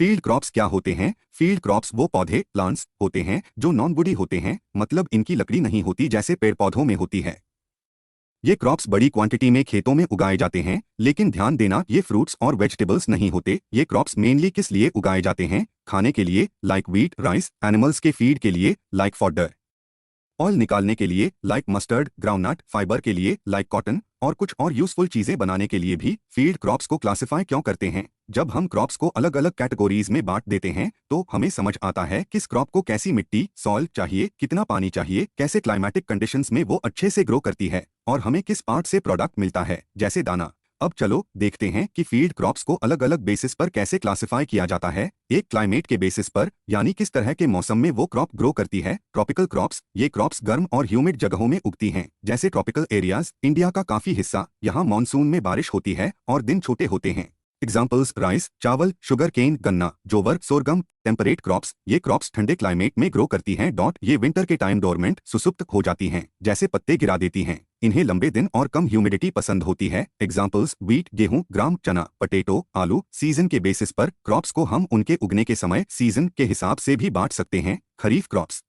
Field crops क्या होते हैं? फील्ड क्रॉप्स वो पौधे प्लांट्स होते हैं जो नॉन वुडी होते हैं, मतलब इनकी लकड़ी नहीं होती जैसे पेड़ पौधों में होती है। ये क्रॉप्स बड़ी क्वांटिटी में खेतों में उगाए जाते हैं, लेकिन ध्यान देना ये फ्रूट्स और वेजिटेबल्स नहीं होते। ये क्रॉप्स मेनली किस लिए उगाए जाते हैं? खाने के लिए लाइक व्हीट राइस, एनिमल्स के फीड के लिए लाइक फॉडर, ऑयल निकालने के लिए लाइक मस्टर्ड, ग्राउंडनट, फाइबर के लिए लाइक कॉटन, और कुछ और यूजफुल चीजें बनाने के लिए भी। फील्ड क्रॉप्स को क्लासिफाई क्यों करते हैं? जब हम क्रॉप्स को अलग अलग कैटेगोरीज में बांट देते हैं तो हमें समझ आता है किस क्रॉप को कैसी मिट्टी सॉइल चाहिए, कितना पानी चाहिए, कैसे क्लाइमेटिक कंडीशंस में वो अच्छे से ग्रो करती है, और हमें किस पार्ट से प्रोडक्ट मिलता है जैसे दाना। अब चलो देखते हैं कि फील्ड क्रॉप्स को अलग अलग बेसिस पर कैसे क्लासिफाई किया जाता है। एक क्लाइमेट के बेसिस पर, यानी किस तरह के मौसम में वो क्रॉप ग्रो करती है। ट्रॉपिकल क्रॉप्स, ये क्रॉप्स गर्म और ह्यूमिड जगहों में उगती हैं, जैसे ट्रॉपिकल एरियाज, इंडिया का काफी हिस्सा। यहाँ मानसून में बारिश होती है और दिन छोटे होते हैं। एग्जाम्पल्स राइस, चावल, शुगर केन, गन्ना, जोवर, सोरगम। टेम्परेट क्रॉप्स, ये क्रॉप्स ठंडे क्लाइमेट में ग्रो करती हैं। ये विंटर के टाइम डोरमेंट सुसुप्त हो जाती हैं, जैसे पत्ते गिरा देती हैं। इन्हें लंबे दिन और कम ह्यूमिडिटी पसंद होती है। एग्जाम्पल्स व्हीट, गेहूं, ग्राम, चना, पटेटो, आलू। सीजन के बेसिस पर क्रॉप्स को हम उनके उगने के समय सीजन के हिसाब से भी बांट सकते हैं। खरीफ क्रॉप्स,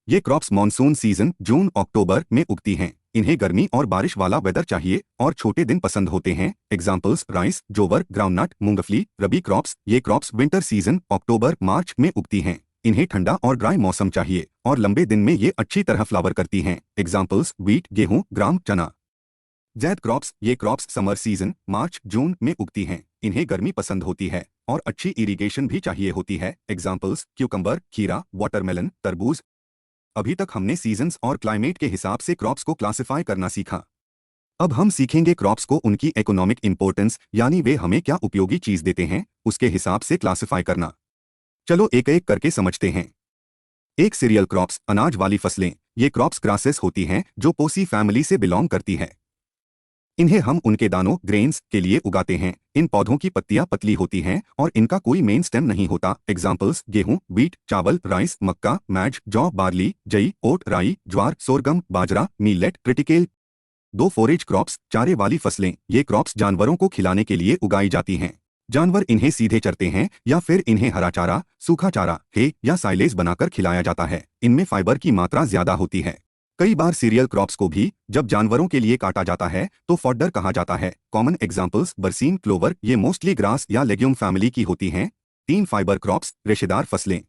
ये क्रॉप्स मॉनसून सीजन जून अक्टूबर में उगती हैं। इन्हें गर्मी और बारिश वाला वेदर चाहिए और छोटे दिन पसंद होते हैं। एग्जाम्पल्स राइस, जोवर, ग्राउंडनट, मूंगफली। रबी क्रॉप्स, ये क्रॉप्स विंटर सीजन अक्टूबर मार्च में उगती हैं। इन्हें ठंडा और ड्राई मौसम चाहिए और लंबे दिन में ये अच्छी तरह फ्लावर करती हैं। एग्जाम्पल्स व्हीट, गेहूं, ग्राम, चना। जैद क्रॉप्स, ये क्रॉप्स समर सीजन मार्च जून में उगती हैं। इन्हें गर्मी पसंद होती है और अच्छी इरिगेशन भी चाहिए होती है। एग्जाम्पल्स क्यूकम्बर, खीरा, वाटरमेलन, तरबूज। अभी तक हमने सीजन्स और क्लाइमेट के हिसाब से क्रॉप्स को क्लासिफाई करना सीखा। अब हम सीखेंगे क्रॉप्स को उनकी इकोनॉमिक इंपॉर्टेंस, यानी वे हमें क्या उपयोगी चीज देते हैं, उसके हिसाब से क्लासिफाई करना। चलो एक एक करके समझते हैं। एक सीरियल क्रॉप्स, अनाज वाली फसलें। ये क्रॉप्स ग्रासेस होती हैं जो पोसी फैमिली से बिलोंग करती है। इन्हें हम उनके दानों ग्रेन्स के लिए उगाते हैं। इन पौधों की पत्तियां पतली होती हैं और इनका कोई मेन स्टेम नहीं होता। एग्जाम्पल्स गेहूं, व्हीट, चावल, राइस, मक्का, मैज, जौ, बार्ली, जई, ओट, राई, ज्वार, सोरगम, बाजरा, मीलेट, ट्रिटिकेल। दो फोरेज क्रॉप्स, चारे वाली फसलें। ये क्रॉप्स जानवरों को खिलाने के लिए उगाई जाती हैं। जानवर इन्हें सीधे चरते हैं या फिर इन्हें हरा चारा, सूखा चारा, हे या साइलेज बनाकर खिलाया जाता है। इनमें फाइबर की मात्रा ज्यादा होती है। कई बार सीरियल क्रॉप्स को भी जब जानवरों के लिए काटा जाता है तो फॉडर कहा जाता है। कॉमन एग्जाम्पल्स बरसीन, क्लोवर। ये मोस्टली ग्रास या लेग्यूम फैमिली की होती हैं। तीन फाइबर क्रॉप्स, रेशेदार फसलें।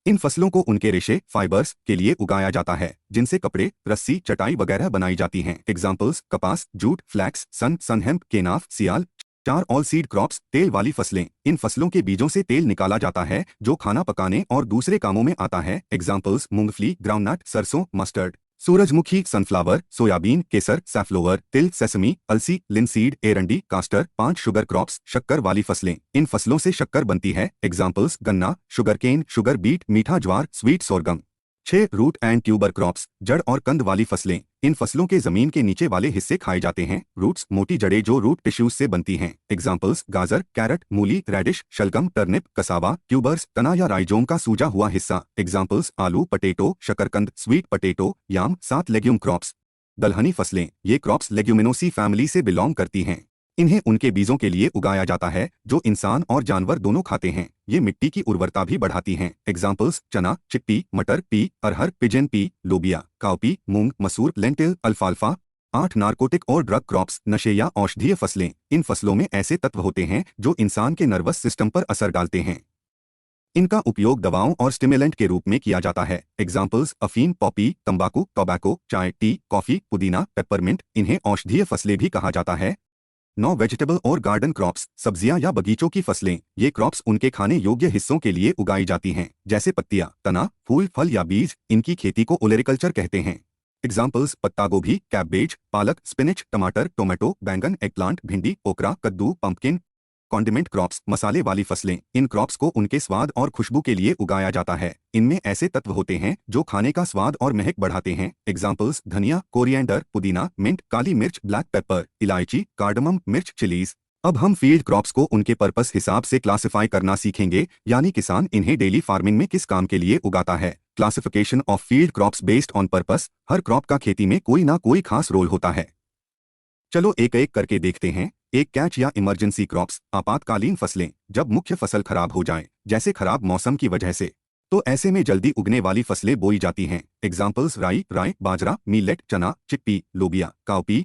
इन फसलों को उनके रेशे फाइबर्स के लिए उगाया जाता है, जिनसे कपड़े, रस्सी, चटाई वगैरह बनाई जाती हैं। एग्जाम्पल्स कपास, जूट, फ्लैक्स, सनहेम्प, केनाफ, सियाल। चार ऑल सीड क्रॉप्स, तेल वाली फसलें। इन फसलों के बीजों से तेल निकाला जाता है जो खाना पकाने और दूसरे कामों में आता है। एग्जाम्पल्स मूंगफली, ग्राउंडनट, सरसों, मस्टर्ड, सूरजमुखी, सनफ्लावर, सोयाबीन, केसर, सैफ्लोवर, तिल, सेसमी, अलसी, लिनसीड, एरंडी, कास्टर। पांच शुगर क्रॉप्स, शक्कर वाली फसलें। इन फसलों से शक्कर बनती है। एग्जाम्पल्स गन्ना, शुगरकेन, शुगर बीट, मीठा ज्वार, स्वीट सोरगम। छह रूट एंड ट्यूबर क्रॉप्स, जड़ और कंद वाली फसलें। इन फसलों के जमीन के नीचे वाले हिस्से खाए जाते हैं। रूट्स, मोटी जड़ें जो रूट टिश्यूज से बनती हैं। एग्जाम्पल्स गाजर, कैरट, मूली, रेडिश, शलगम, टर्निप, कसावा। ट्यूबर्स, तना या राइजोम का सूजा हुआ हिस्सा। एग्जाम्पल्स आलू, पटेटो, शकरकंद, स्वीट पटेटो, याम। सात लेग्यूम क्रॉप्स, दलहनी फसलें। ये क्रॉप्स लेग्यूमिनोसी फैमिली से बिलोंग करती हैं। इन्हें उनके बीजों के लिए उगाया जाता है जो इंसान और जानवर दोनों खाते हैं। ये मिट्टी की उर्वरता भी बढ़ाती हैं। एग्जाम्पल्स चना, चिट्टी, मटर, पी, अरहर, पिजन पी, लोबिया, काउपी, मूंग, मसूर, लेंटिल, अल्फाल्फा। आठ नारकोटिक और ड्रग क्रॉप्स, नशे या औषधीय फसलें। इन फसलों में ऐसे तत्व होते हैं जो इंसान के नर्वस सिस्टम पर असर डालते हैं। इनका उपयोग दवाओं और स्टिमुलेंट के रूप में किया जाता है। एग्जाम्पल्स अफीम, पॉपी, तंबाकू, टोबैको, चाय, टी, कॉफी, पुदीना, पेपरमिंट। इन्हें औषधीय फसलें भी कहा जाता है। नौ वेजिटेबल और गार्डन क्रॉप्स, सब्जियां या बगीचों की फसलें। ये क्रॉप्स उनके खाने योग्य हिस्सों के लिए उगाई जाती हैं, जैसे पत्तियां, तना, फूल, फल या बीज। इनकी खेती को ओलेरिकल्चर कहते हैं। एग्जाम्पल्स पत्ता गोभी, कैबेज, पालक, स्पिनच, टमाटर, टोमेटो, बैंगन, एगप्लांट, भिंडी, ओकरा, कद्दू, पंपकिन। कॉन्डिमेंट क्रॉप्स, मसाले वाली फसलें। इन क्रॉप्स को उनके स्वाद और खुशबू के लिए उगाया जाता है। इनमें ऐसे तत्व होते हैं जो खाने का स्वाद और महक बढ़ाते हैं। एग्जाम्पल्स धनिया, कोरिएंडर, पुदीना, मिंट, काली मिर्च, ब्लैक पेपर, इलायची, कार्डमम, मिर्च, चिलीज। अब हम फील्ड क्रॉप्स को उनके पर्पस हिसाब से क्लासिफाई करना सीखेंगे, यानी किसान इन्हें डेली फार्मिंग में किस काम के लिए उगाता है। Classification of field crops based on purpose. Her crop का खेती में कोई ना कोई खास रोल होता है। चलो एक एक करके देखते हैं। एक कैच या इमरजेंसी क्रॉप्स आपातकालीन फसलें, जब मुख्य फसल खराब हो जाए, जैसे खराब मौसम की वजह से, तो ऐसे में जल्दी उगने वाली फसलें बोई जाती हैं। एग्जाम्पल्स राई, बाजरा, मीलेट, चना, चिकपी, लोबिया, काउपी।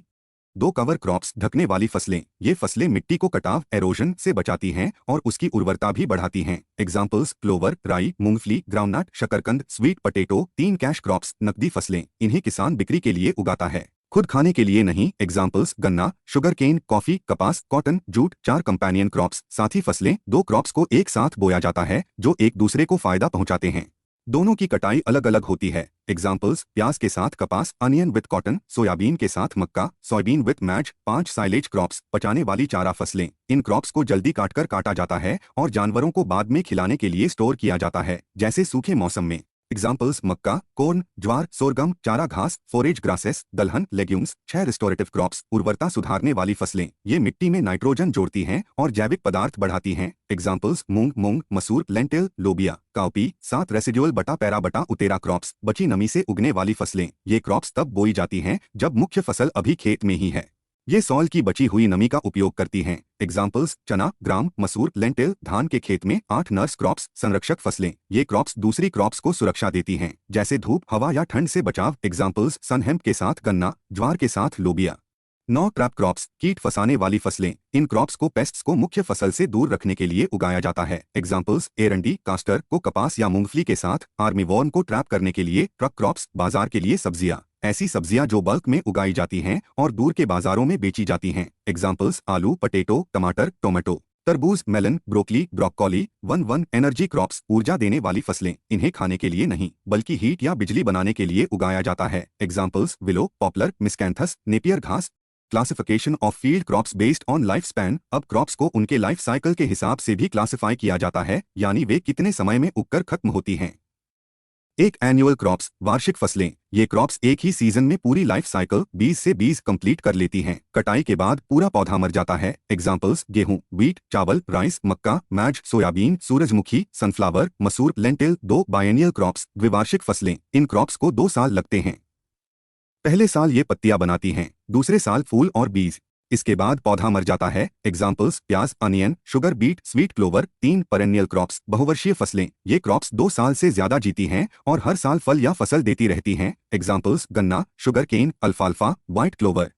दो कवर क्रॉप्स ढकने वाली फसलें, ये फसलें मिट्टी को कटाव एरोजन से बचाती हैं और उसकी उर्वरता भी बढ़ाती हैं। एग्जाम्पल्स क्लोवर, राई, मूंगफली, ग्राउंडनट, शकरकंद, स्वीट पटेटो। तीन कैश क्रॉप्स नकदी फसलें, इन्हें किसान बिक्री के लिए उगाता है, खुद खाने के लिए नहीं। एग्जाम्पल्स गन्ना, शुगर केन, कॉफी, कपास, कॉटन, जूट। चार कंपेनियन क्रॉप्स साथी फसलें, दो क्रॉप्स को एक साथ बोया जाता है जो एक दूसरे को फायदा पहुंचाते हैं। दोनों की कटाई अलग अलग होती है। एग्जाम्पल्स प्याज के साथ कपास, अनियन विथ कॉटन, सोयाबीन के साथ मक्का, सोयाबीन विथ मैच। पांच साइलेज क्रॉप्स पचाने वाली चारा फसलें, इन क्रॉप्स को जल्दी काटकर काटा जाता है और जानवरों को बाद में खिलाने के लिए स्टोर किया जाता है, जैसे सूखे मौसम में। एग्जाम्पल्स मक्का, कोर्न, ज्वार, सोरगम, चारा घास, फोरेज ग्रासेस, दलहन, लेग्यूम्स। छह रिस्टोरेटिव क्रॉप्स उर्वरता सुधारने वाली फसलें, ये मिट्टी में नाइट्रोजन जोड़ती हैं और जैविक पदार्थ बढ़ाती हैं। एग्जाम्पल्स मूंग, मसूर, लेंटिल, लोबिया, काउपी। सात रेसिडुअल बटा पैरा बटा उतेरा क्रॉप्स बची नमी से उगने वाली फसलें, ये क्रॉप्स तब बोई जाती हैं जब मुख्य फसल अभी खेत में ही है। ये सॉइल की बची हुई नमी का उपयोग करती हैं। एग्जाम्पल्स चना, ग्राम, मसूर, लेंटिल। धान के खेत में आठ नर्स क्रॉप्स संरक्षक फसलें, ये क्रॉप्स दूसरी क्रॉप्स को सुरक्षा देती हैं, जैसे धूप, हवा या ठंड से बचाव। एग्जाम्पल्स सनहेम्प के साथ गन्ना, ज्वार के साथ लोबिया। नौ ट्रैप क्रॉप्स कीट फंसाने वाली फसलें, इन क्रॉप्स को पेस्ट्स को मुख्य फसल से दूर रखने के लिए उगाया जाता है। एग्जाम्पल्स एरंडी, कास्टर को कपास या मूंगफली के साथ, आर्मीवॉर्म को ट्रैप करने के लिए ट्रक क्रॉप्स। बाजार के लिए सब्जियां, ऐसी सब्जियां जो बल्क में उगाई जाती हैं और दूर के बाजारों में बेची जाती हैं। एग्जाम्पल्स आलू, पटेटो, टमाटर, टोमेटो। तरबूज, melon, broccoli, broccoli. One energy crops ऊर्जा देने वाली फसलें, इन्हें खाने के लिए नहीं बल्कि हीट या बिजली बनाने के लिए उगाया जाता है। एग्जाम्पल्स विलो, पॉपुलर, मिस्कैंथस, नेपियर घास। Classification of field crops based on life span, अब क्रॉप्स को उनके लाइफ साइकिल के हिसाब से भी क्लासिफाई किया जाता है, यानी वे कितने समय में उगकर खत्म होती हैं। एक एनुअल क्रॉप्स वार्षिक फसलें, ये क्रॉप्स एक ही सीजन में पूरी लाइफ साइकिल 20 से 20 कंप्लीट कर लेती हैं। कटाई के बाद पूरा पौधा मर जाता है। एग्जाम्पल्स गेहूं, व्हीट, चावल, राइस, मक्का, मैज, सोयाबीन, सूरजमुखी, सनफ्लावर, मसूर, लेंटिल। दो बायनियल क्रॉप्स द्विवार्षिक फसलें, इन क्रॉप्स को 2 साल लगते हैं। पहले साल ये पत्तियां बनाती हैं, दूसरे साल फूल और बीज, इसके बाद पौधा मर जाता है। एग्जाम्पल्स प्याज, onion, sugar beet, sweet clover. तीन पेरेनियल क्रॉप्स बहुवर्षीय फसलें, ये क्रॉप्स 2 साल से ज्यादा जीती हैं और हर साल फल या फसल देती रहती हैं। एग्जाम्पल्स गन्ना, शुगर केन, अल्फाल्फा, व्हाइट क्लोवर।